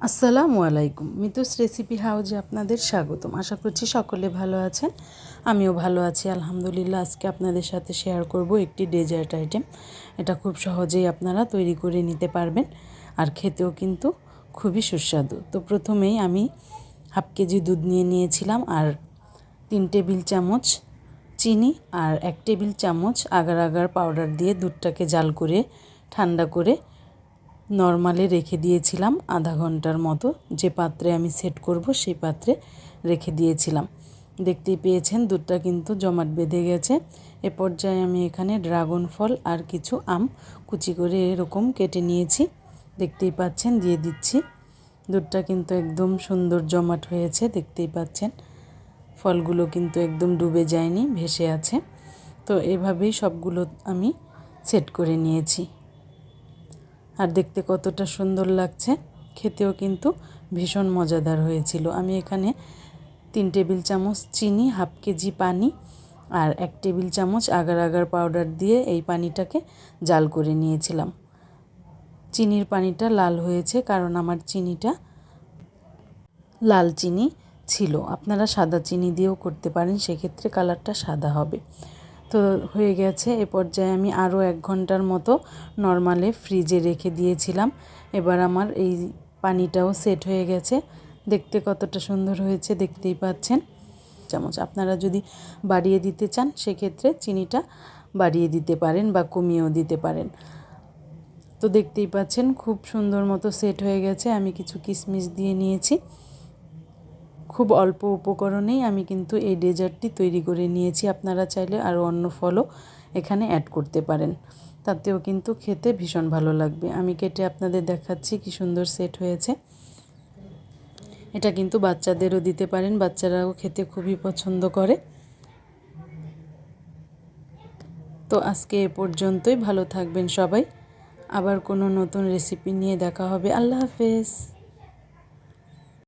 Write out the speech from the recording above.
আসসালামু আলাইকুম। মিতুস রেসিপি হাউজে আপনাদের স্বাগতম। আশা করছি সকলে ভালো আছেন, আমিও ভালো আছি আলহামদুলিল্লাহ। আজকে আপনাদের সাথে শেয়ার করব একটি ডেজার্ট আইটেম। এটা খুব সহজেই আপনারা তৈরি করে নিতে পারবেন, আর খেতেও কিন্তু খুবই সুস্বাদু। তো প্রথমেই আমি হাফ কেজি দুধ নিয়ে নিয়েছিলাম, আর 3 টেবিল চামচ চিনি আর 1 টেবিল চামচ আগার আগার পাউডার দিয়ে দুধটাকে জাল করে ঠান্ডা করে নরমালে রেখে দিয়েছিলাম আধা ঘন্টার মতো। যে পাত্রে আমি সেট করব সেই পাত্রে রেখে দিয়েছিলাম। দেখতেই পেয়েছেন দুধটা কিন্তু জমাট বেঁধে গেছে। এ পর্যায়ে আমি এখানে ড্রাগন ফল আর কিছু আম কুচি করে এরকম কেটে নিয়েছি, দেখতেই পাচ্ছেন, দিয়ে দিচ্ছি। দুধটা কিন্তু একদম সুন্দর জমাট হয়েছে, দেখতেই পাচ্ছেন। ফলগুলো কিন্তু একদম ডুবে যায়নি, ভেসে আছে। তো এভাবেই সবগুলো আমি সেট করে নিয়েছি, আর দেখতে কতটা সুন্দর লাগছে, খেতেও কিন্তু ভীষণ মজাদার হয়েছিল। আমি এখানে 3 টেবিল চামচ চিনি, হাফ কেজি পানি আর 1 টেবিল চামচ আগার আগার পাউডার দিয়ে এই পানিটাকে জাল করে নিয়েছিলাম। চিনির পানিটা লাল হয়েছে কারণ আমার চিনিটা লাল চিনি ছিল। আপনারা সাদা চিনি দিয়েও করতে পারেন, সেক্ষেত্রে কালারটা সাদা হবে। তো হয়ে গেছে। এ পর্যায়ে আমি আরও 1 ঘন্টার মতো নরমালে ফ্রিজে রেখে দিয়েছিলাম। এবার আমার এই পানিটাও সেট হয়ে গেছে, দেখতে কতটা সুন্দর হয়েছে দেখতেই পাচ্ছেন। চামচ আপনারা যদি বাড়িয়ে দিতে চান সেক্ষেত্রে চিনিটা বাড়িয়ে দিতে পারেন বা কমিয়েও দিতে পারেন। তো দেখতেই পাচ্ছেন খুব সুন্দর মতো সেট হয়ে গেছে। আমি কিছু কিশমিশ দিয়ে নিয়েছি। খুব অল্প উপকরণেই আমি কিন্তু এই ডেজার্টটি তৈরি করে নিয়েছি। আপনারা চাইলে আরও অন্য ফলও এখানে অ্যাড করতে পারেন, তাতেও কিন্তু খেতে ভীষণ ভালো লাগবে। আমি কেটে আপনাদের দেখাচ্ছি কি সুন্দর সেট হয়েছে। এটা কিন্তু বাচ্চাদেরও দিতে পারেন, বাচ্চারাও খেতে খুবই পছন্দ করে। তো আজকে এ পর্যন্তই, ভালো থাকবেন সবাই। আবার কোনো নতুন রেসিপি নিয়ে দেখা হবে। আল্লাহ হাফেজ।